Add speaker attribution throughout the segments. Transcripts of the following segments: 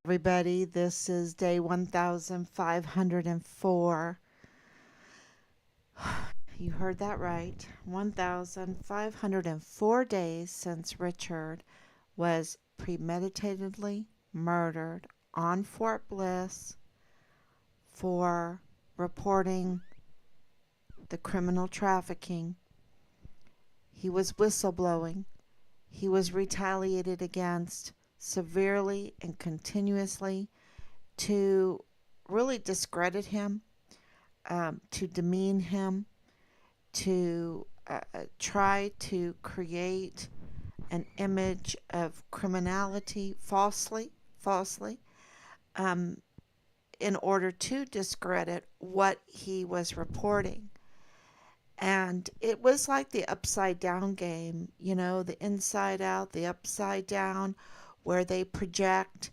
Speaker 1: everybody. This is day 1504. You heard that right. 1504 days since Richard was premeditatedly murdered on Fort Bliss for reporting the criminal trafficking. He was whistleblowing. He was retaliated against severely and continuously to really discredit him, to demean him, to try to create an image of criminality falsely, um, in order to discredit what he was reporting. And it was like the upside down game, the inside out, the upside down, where they project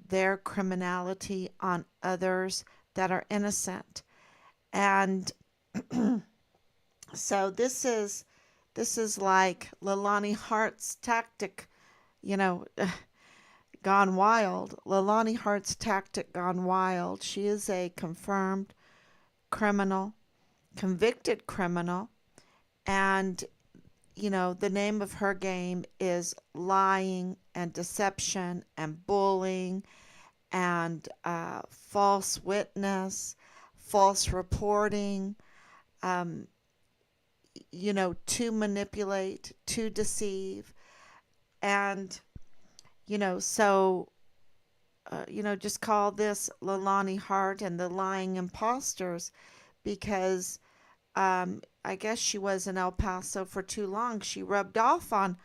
Speaker 1: their criminality on others that are innocent. And so this is like Leilani Hart's tactic, you know, gone wild. Leilani Hart's tactic gone wild. She is a confirmed criminal, convicted criminal, and the name of her game is lying and deception and bullying and false witness, false reporting, um, to manipulate, to deceive. And, so, just call this Leilani Hart and the lying imposters because I guess she was in El Paso for too long. She rubbed off on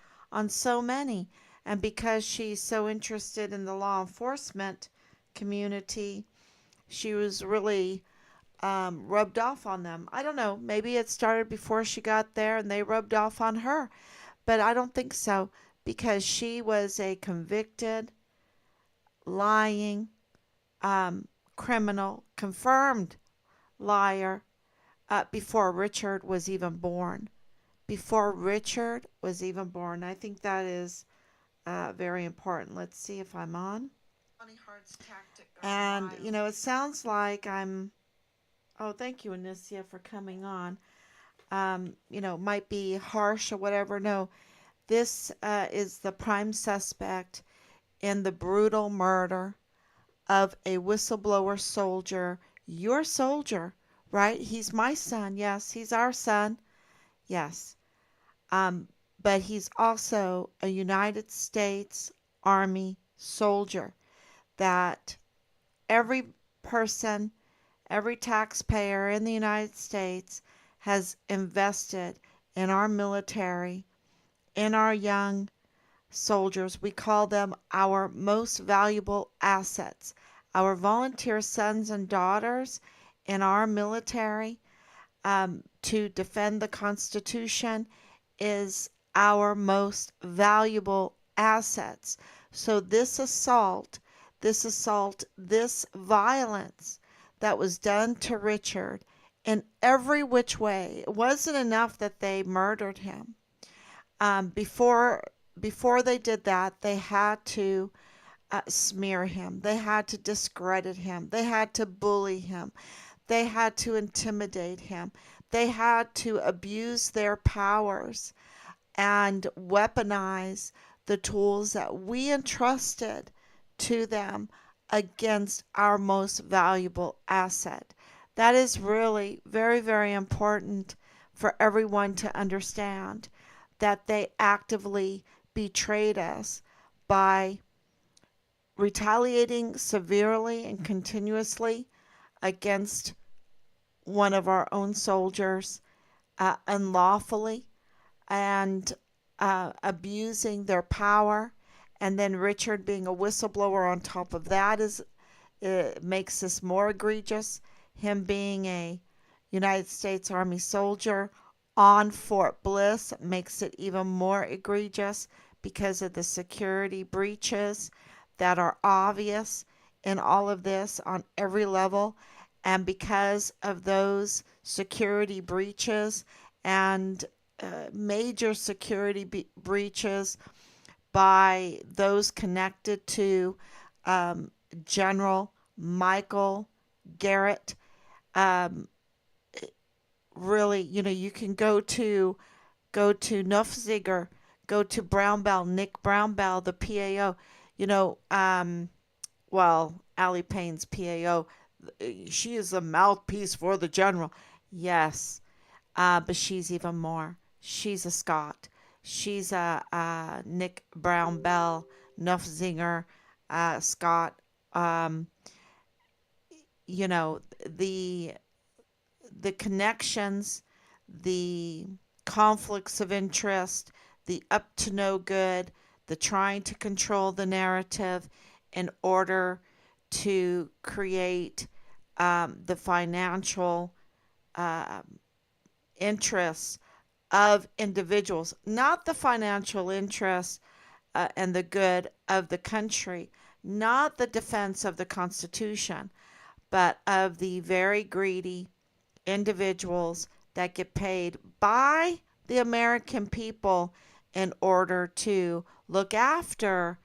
Speaker 1: so many. And because she's so interested in the law enforcement community, she was really rubbed off on them. I don't know. Maybe it started before she got there and they rubbed off on her. But I don't think so because she was a convicted, lying criminal, confirmed liar before Richard was even born. Before Richard was even born. I think that is very important. Let's see if I'm on. And, it sounds like I'm. Oh, thank you, Anicia, for coming on. Might be harsh or whatever. No, this is the prime suspect in the brutal murder of a whistleblower soldier. Your soldier, right? He's my son. Yes, he's our son. Yes. But he's also a United States Army soldier that every person, every taxpayer in the United States has invested in our military, in our young soldiers. We call them our most valuable assets. Our volunteer sons and daughters in our military to defend the Constitution is our most valuable assets. So this violence that was done to Richard in every which way, it wasn't enough that they murdered him. Before they did that, they had to smear him. They had to discredit him. They had to bully him. They had to intimidate him. They had to abuse their powers and weaponize the tools that we entrusted to them against our most valuable asset. That is really very, very important for everyone to understand that they actively betrayed us by retaliating severely and continuously against one of our own soldiers unlawfully and abusing their power. And then Richard being a whistleblower on top of that makes this more egregious. Him being a United States Army soldier on Fort Bliss makes it even more egregious because of the security breaches that are obvious in all of this on every level. And because of those security breaches and major security breaches by those connected to um, General Michael Garrett. Um, really, you can go to Nufziger, go to Brown Bell, Nick Brown Bell, the PAO. You know, well, Allie Payne's PAO. She is a mouthpiece for the general. Yes, but she's even more. She's a Scot. She's a Nick Brown Bell, Nufziger, Scott. Um, you know the the connections, the conflicts of interest, the up to no good, the trying to control the narrative in order to create the financial uh, interests of individuals, not the financial interests and the good of the country, not the defense of the Constitution, but of the very greedy individuals that get paid by the American people in order to look after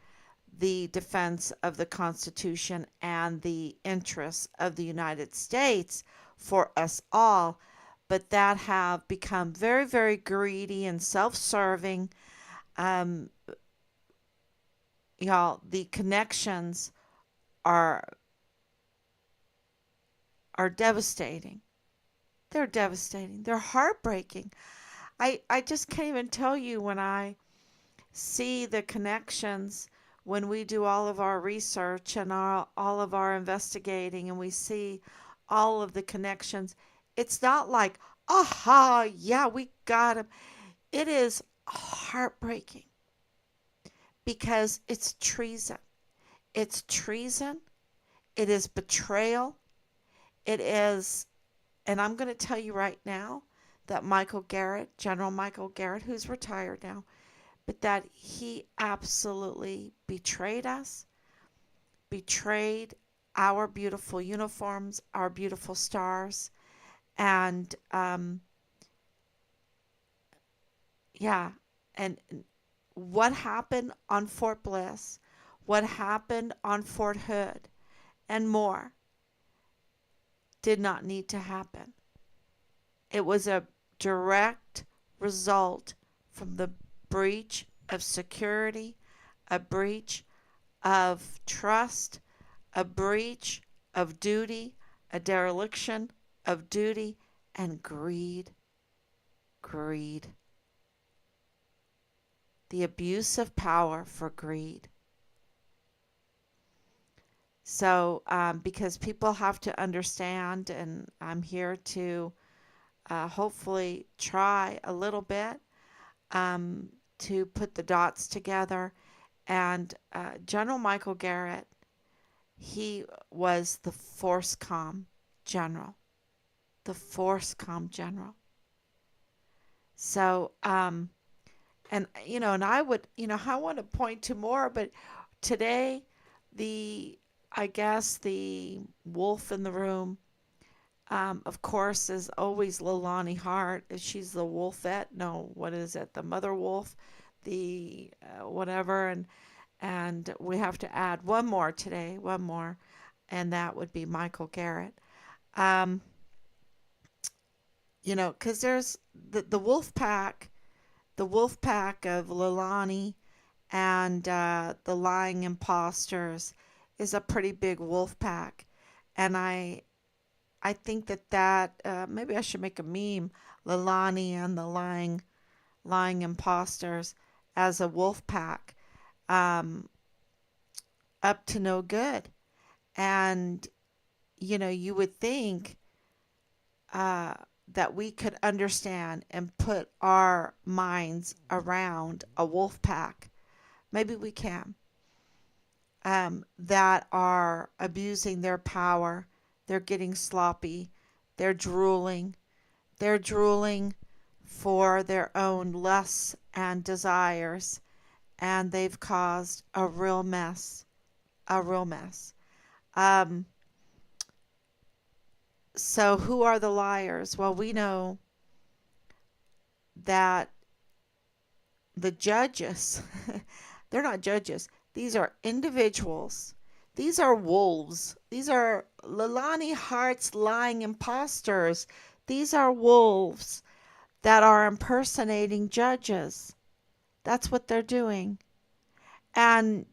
Speaker 1: the defense of the Constitution and the interests of the United States for us all, but that have become very, very greedy and self serving. Um, y'all, the connections are are devastating. They're devastating. They're heartbreaking. I just can't even tell you when I see the connections when we do all of our research and all of our investigating and we see all of the connections. It's not like, aha, yeah, we got him. It is heartbreaking because it's treason. It's treason. It is betrayal. It is, and I'm going to tell you right now that Michael Garrett, General Michael Garrett, who's retired now, but that he absolutely betrayed us, betrayed our beautiful uniforms, our beautiful stars, and yeah, and what happened on Fort Bliss, what happened on Fort Hood, and more did not need to happen. It was a direct result from the breach of security, a breach of trust, a breach of duty, a dereliction of duty, and greed. Greed. The abuse of power for greed. So, because people have to understand, and I'm here to hopefully try a little bit um, to put the dots together. And General Michael Garrett, he was the FORSCOM general, the FORSCOM general. So, and I would, I want to point to more, but today, the, I guess the wolf in the room, of course, is always Leilani Hart. She's the wolfette. No, what is it? The mother wolf, the whatever, and we have to add one more today, one more, and that would be Michael Garrett. Um, because there's the the wolf pack of Leilani and the lying imposters is a pretty big wolf pack, and I think that maybe I should make a meme, Leilani and the lying imposters as a wolf pack, um, up to no good. And you would think uh, that we could understand and put our minds around a wolf pack. Maybe we can. That are abusing their power. They're getting sloppy. They're drooling. They're drooling for their own lusts and desires. And they've caused a real mess. A real mess. Um, so, who are the liars? Well, we know that the judges, they're not judges, these are individuals. These are wolves. These are Leilani Hart's lying imposters. These are wolves that are impersonating judges. That's what they're doing. And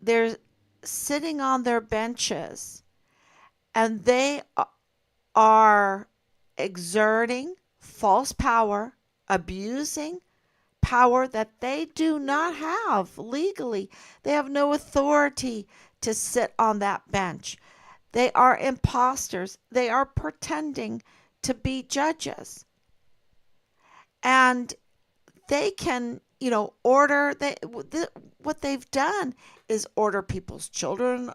Speaker 1: they're sitting on their benches and they are exerting false power, abusing power that they do not have legally. They have no authority to sit on that bench. They are imposters. They are pretending to be judges. And they can, order what they've done is order people's children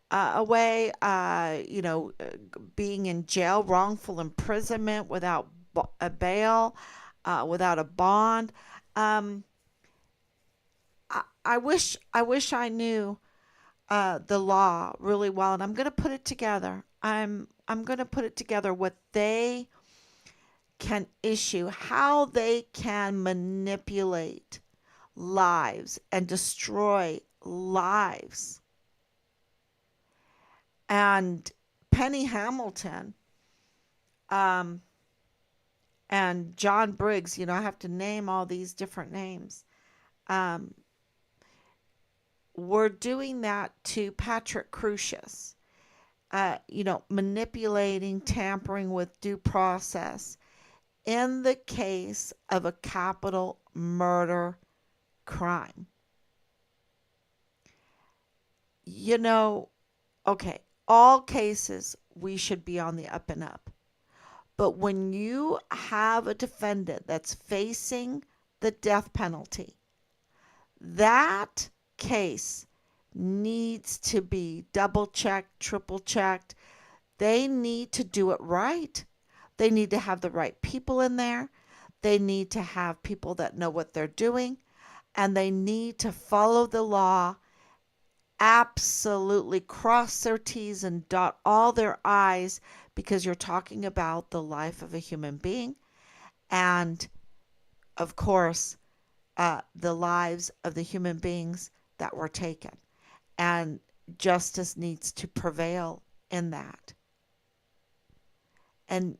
Speaker 1: away, being in jail, wrongful imprisonment without a bail, without a bond. Um, I wish I knew the law really well, and I'm going to put it together. I'm going to put it together what they can issue, how they can manipulate lives and destroy lives. And Penny Hamilton um, and John Briggs, I have to name all these different names, um, were doing that to Patrick Crucius, manipulating, tampering with due process in the case of a capital murder crime. You know, okay, all cases we should be on the up and up. But when you have a defendant that's facing the death penalty, that case needs to be double checked, triple checked. They need to do it right. They need to have the right people in there. They need to have people that know what they're doing. And they need to follow the law, absolutely cross their T's and dot all their I's, because you're talking about the life of a human being. And of course, the lives of the human beings that were taken. And justice needs to prevail in that. And,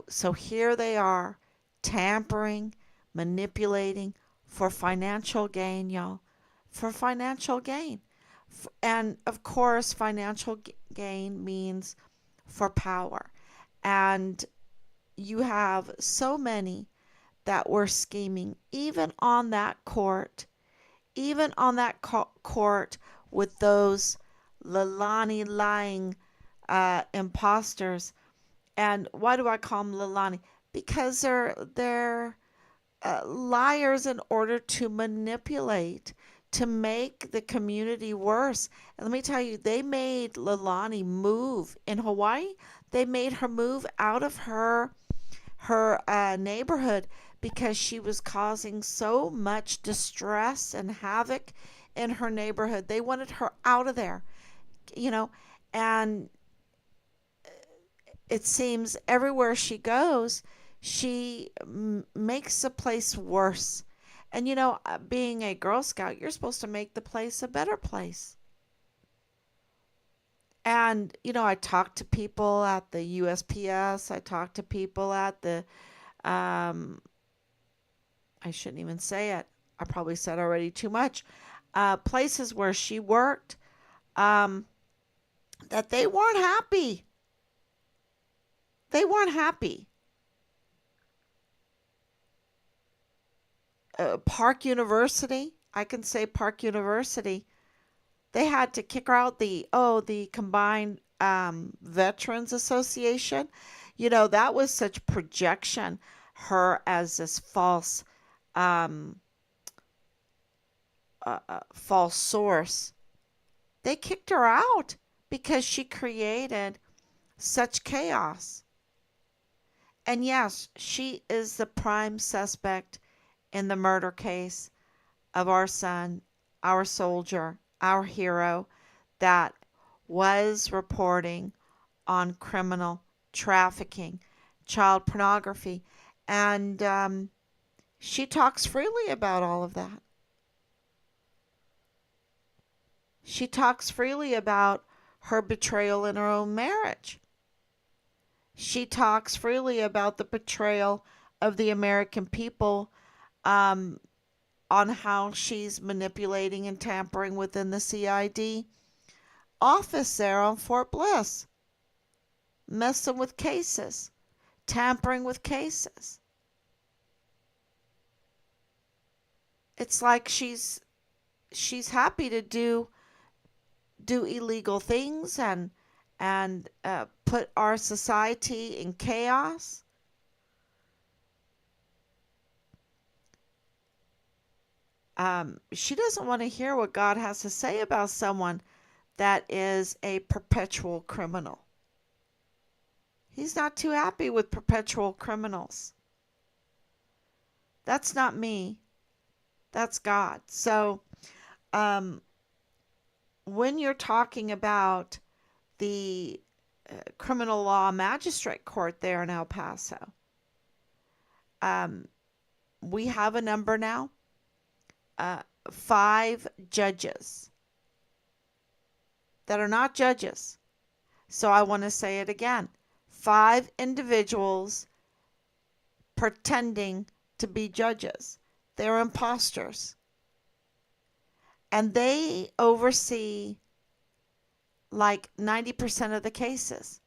Speaker 1: so here they are tampering, manipulating for financial gain, y'all. For financial gain. And of course, financial gain means for power. And you have so many that were scheming, even on that court, with those Leilani lying imposters. And why do I call them Leilani? Because they're liars in order to manipulate, to make the community worse. And let me tell you, they made Leilani move in Hawaii. They made her move out of her neighborhood because she was causing so much distress and havoc in her neighborhood. They wanted her out of there, you know, and it seems everywhere she goes, she makes the place worse. And being a Girl Scout, you're supposed to make the place a better place. And I talked to people at the USPS. I talked to people at the um, I shouldn't even say it. I probably said already too much. Places where she worked, um, that they weren't happy. They weren't happy. Park University, I can say Park University, they had to kick her out. The combined Veterans Association. That was such projection. Her as this um, false source. They kicked her out because she created such chaos. And yes, she is the prime suspect in the murder case of our son, our soldier, our hero that was reporting on criminal trafficking, child pornography. And she talks freely about all of that. She talks freely about her betrayal in her own marriage. She talks freely about the betrayal of the American people, um, on how she's manipulating and tampering within the CID office there on Fort Bliss, messing with cases, tampering with cases. It's like she's happy to do illegal things and put our society in chaos. She doesn't want to hear what God has to say about someone that is a perpetual criminal. He's not too happy with perpetual criminals. That's not me. That's God. So, um, when you're talking about the criminal law magistrate court there in El Paso, um, we have a number now, uh, 5 judges that are not judges. So I want to say it again. 5 individuals pretending to be judges. They're imposters. And they oversee like 90% of the cases.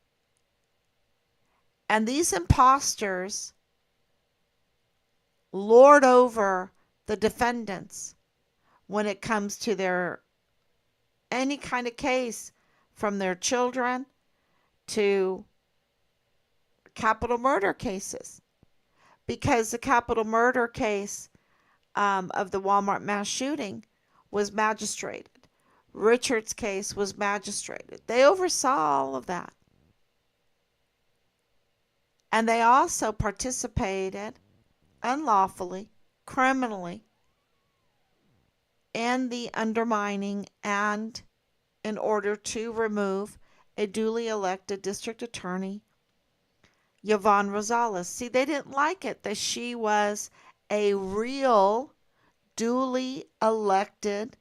Speaker 1: And these imposters lord over the defendants when it comes to their any kind of case, from their children to capital murder cases. Because the capital murder case of the Walmart mass shooting was magistrated. Richard's case was magistrated. They oversaw all of that. And they also participated unlawfully, criminally, in the undermining and in order to remove a duly elected district attorney, Yvonne Rosales. See, they didn't like it that she was a real duly elected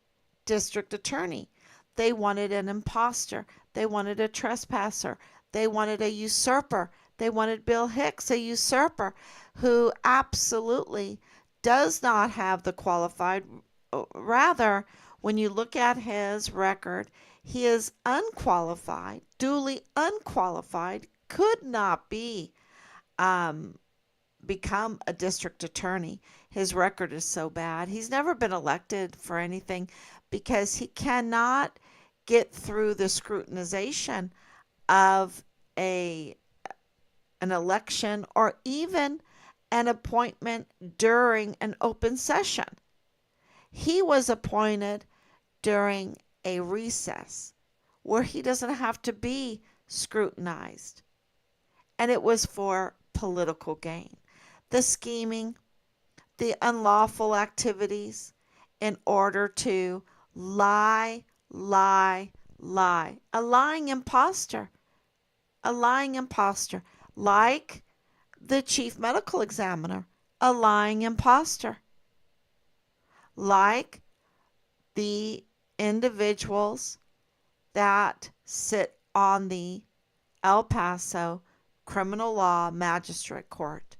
Speaker 1: district attorney. They wanted an imposter. They wanted a trespasser. They wanted a usurper. They wanted Bill Hicks, a usurper, who absolutely does not have the qualified. Rather, when you look at his record, he is unqualified, duly unqualified, could not be become a district attorney. His record is so bad. He's never been elected for anything because he cannot get through the scrutinization of an election or even an appointment during an open session. He was appointed during a recess where he doesn't have to be scrutinized. And it was for political gain. The scheming, the unlawful activities in order to lie, lie, lie. A lying imposter. A lying imposter. Like the chief medical examiner. A lying imposter. Like the individuals that sit on the El Paso Criminal Law Magistrate Court.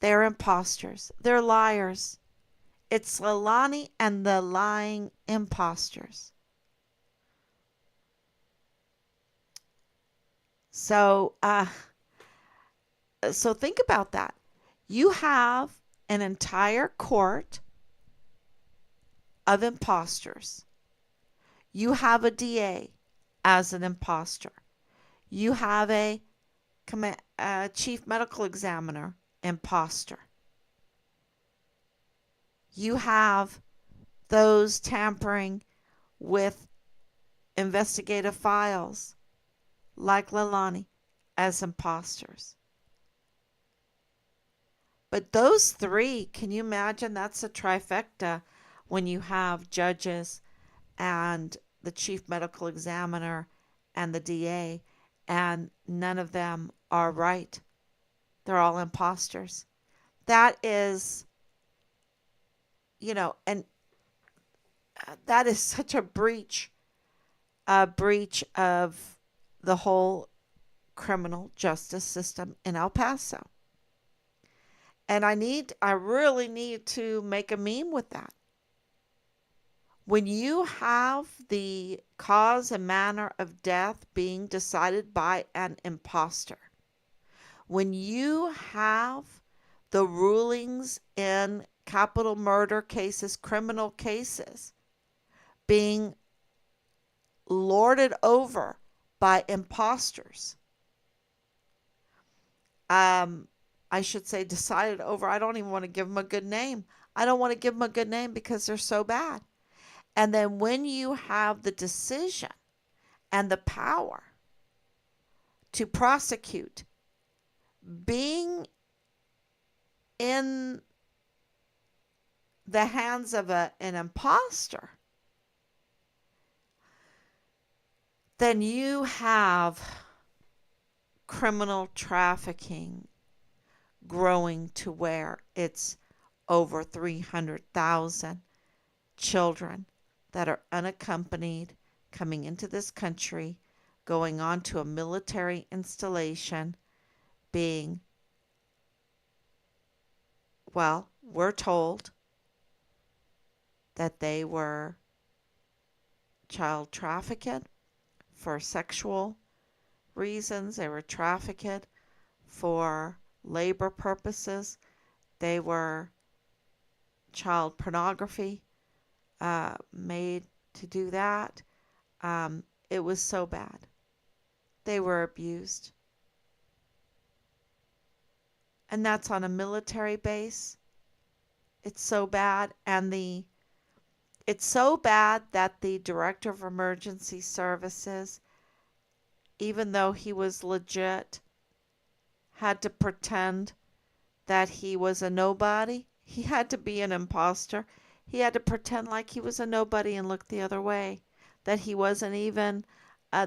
Speaker 1: They're imposters. They're liars. It's Leilani and the lying imposters. So, so think about that. You have an entire court of imposters. You have a DA as an imposter. You have a chief medical examiner imposter. You have those tampering with investigative files like Leilani as imposters. But those 3, can you imagine? That's a trifecta when you have judges and the chief medical examiner and the DA, and none of them are right. They're all imposters. That is, and that is such a breach of the whole criminal justice system in El Paso. And I really need to make a meme with that. When you have the cause and manner of death being decided by an imposter, when you have the rulings in capital murder cases, criminal cases, being lorded over by imposters, I should say decided over. I don't even want to give them a good name. I don't want to give them a good name because they're so bad. And then when you have the decision and the power to prosecute being in the hands of an imposter, then you have criminal trafficking growing to where it's over 300,000 children that are unaccompanied coming into this country, going on to a military installation, being, well, we're told that they were child trafficked for sexual reasons. They were trafficked for labor purposes. They were child pornography made to do that. It was so bad. They were abused. And that's on a military base. It's so bad. And it's so bad that the director of emergency services, even though he was legit, had to pretend that he was a nobody. He had to be an imposter. He had to pretend like he was a nobody and look the other way, that he wasn't even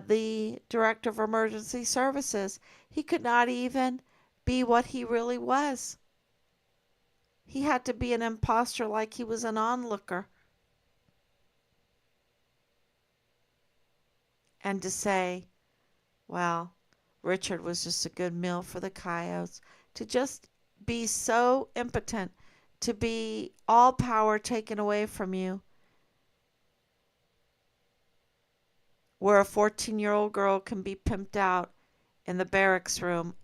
Speaker 1: the director of emergency services. He could not even be what he really was. He had to be an imposter like he was an onlooker. And to say, well, Richard was just a good meal for the coyotes. To just be so impotent, to be all power taken away from you, where a 14-year-old girl can be pimped out in the barracks room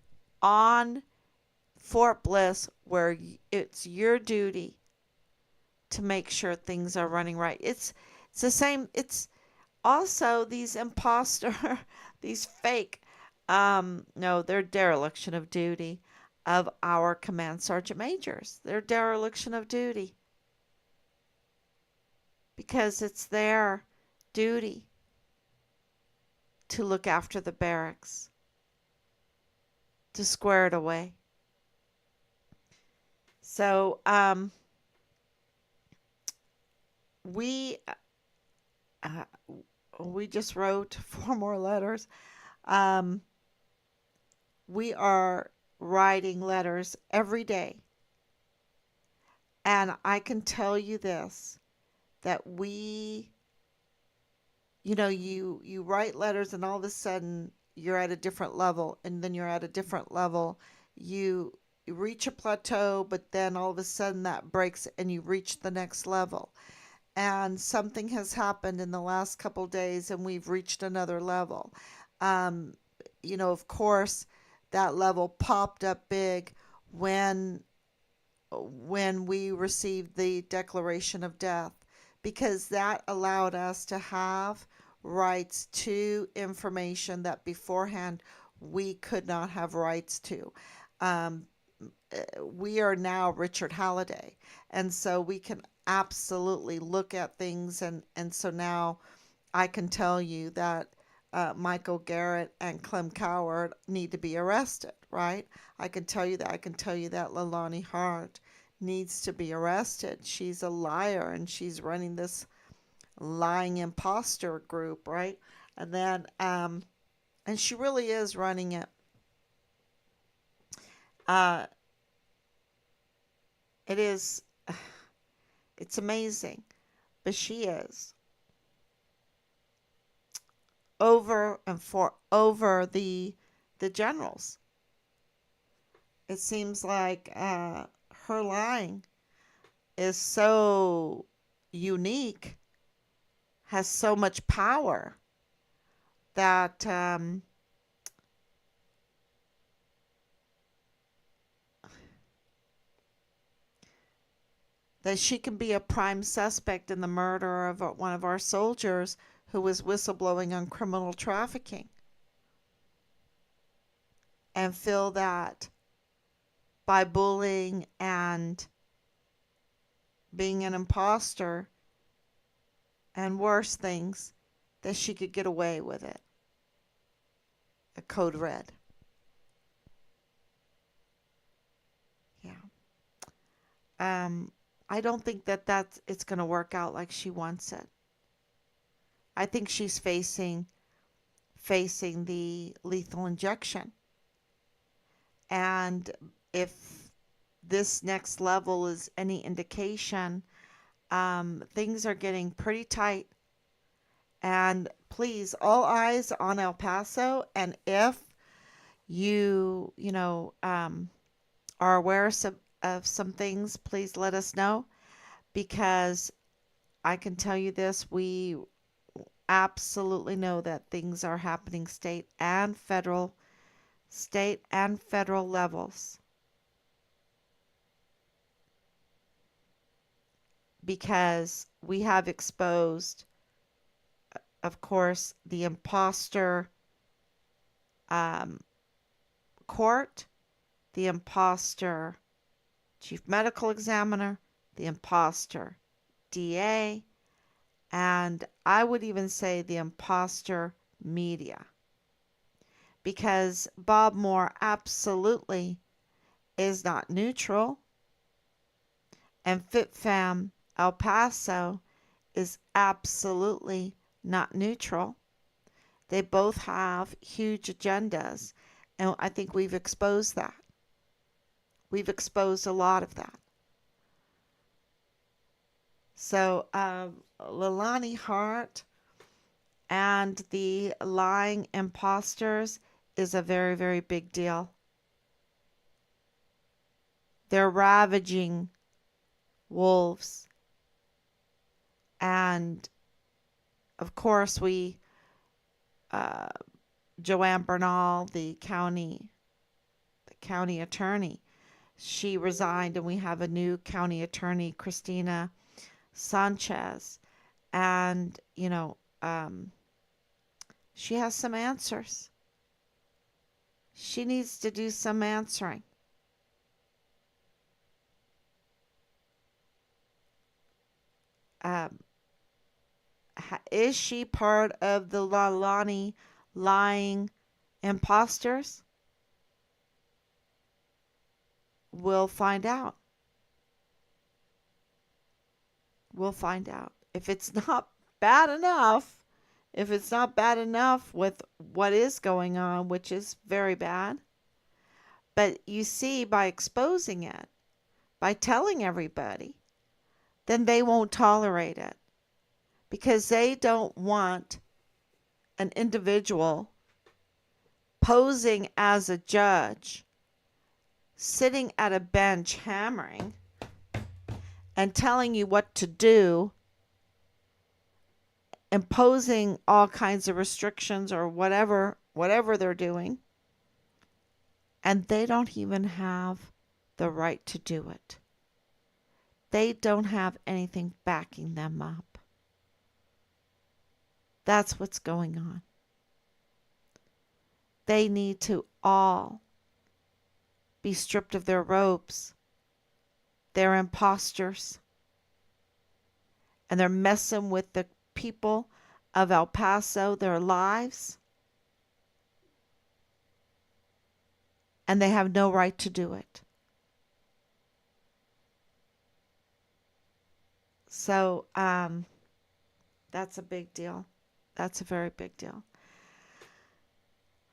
Speaker 1: on Fort Bliss, where it's your duty to make sure things are running right. It's the same. It's also these imposter, these fake, no, they're dereliction of duty of our command sergeant majors. They're dereliction of duty because it's their duty to look after the barracks, to square it away. So we uh, we just wrote 4 more letters. Um, we are writing letters every day, and I can tell you this, that you write letters, and all of a sudden you're at a different level, and then you're at a different level. You reach a plateau, but then all of a sudden that breaks and you reach the next level. And something has happened in the last couple days, and we've reached another level. Um, of course, that level popped up big when we received the declaration of death, because that allowed us to have rights to information that beforehand we could not have rights to. Um, we are now Richard Halliday, and so we can absolutely look at things, and so now I can tell you that Michael Garrett and Clem Coward need to be arrested, right? I can tell you that. I can tell you that Leilani Hart needs to be arrested. She's a liar, and she's running this lying imposter group, right? And then, and she really is running it. Uh, it is, it's amazing. but she is over and for over the generals. It seems like her lying is so unique, has so much power that that she can be a prime suspect in the murder of one of our soldiers who was whistleblowing on criminal trafficking, and feel that by bullying and being an imposter and worse things, that she could get away with it. A code red. Yeah. I don't think that it's going to work out like she wants it. I think she's facing the lethal injection. And if this next level is any indication, things are getting pretty tight. And please, all eyes on El Paso. And if you are aware of some things, please let us know, because I can tell you this, we absolutely know that things are happening state and federal levels, because we have exposed, of course, the imposter um, court, the imposter chief medical examiner, the imposter DA, and I would even say the imposter media. Because Bob Moore absolutely is not neutral, and FitFam El Paso is absolutely not neutral. They both have huge agendas, and I think we've exposed that. We've exposed a lot of that. So, Leilani, Hart, and the lying imposters is a very, very big deal. They're ravaging wolves. And of course, uh, Joanne Bernal, the county attorney, she resigned, and we have a new county attorney, Christina Sanchez. And, she has some answers. She needs to do some answering. Um, is she part of the Leilani lying imposters? We'll find out. We'll find out. If it's not bad enough with what is going on, which is very bad, but you see, by exposing it, by telling everybody, then they won't tolerate it, because they don't want an individual posing as a judge, sitting at a bench hammering and telling you what to do, imposing all kinds of restrictions or whatever they're doing, and they don't even have the right to do it. They don't have anything backing them up. That's what's going on. They need to all be stripped of their robes. They're imposters. And they're messing with the people of El Paso, their lives. And they have no right to do it. So, that's a big deal. That's a very big deal.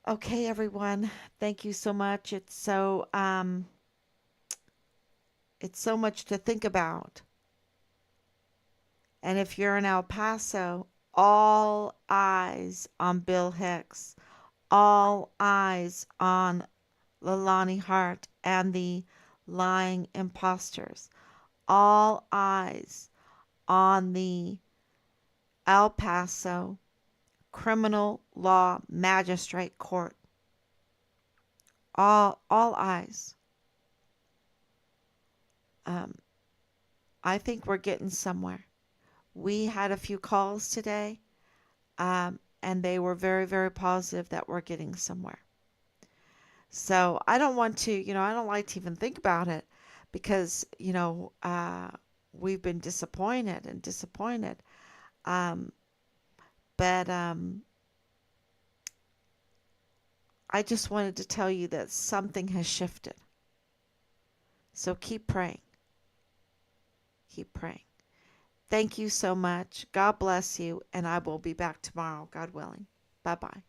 Speaker 1: Okay, everyone. Thank you so much. It's so much to think about. And if you're in El Paso, all eyes on Bill Hicks, all eyes on Leilani Hart and the lying imposters, all eyes on the El Paso Criminal Law Magistrate Court. All eyes. Um, I think we're getting somewhere. We had a few calls today, and they were very, very positive that we're getting somewhere. So I don't want to, I don't like to even think about it because, we've been disappointed and disappointed. Um, but I just wanted to tell you that something has shifted. So keep praying. Keep praying. Thank you so much. God bless you, and I will be back tomorrow, God willing. Bye bye.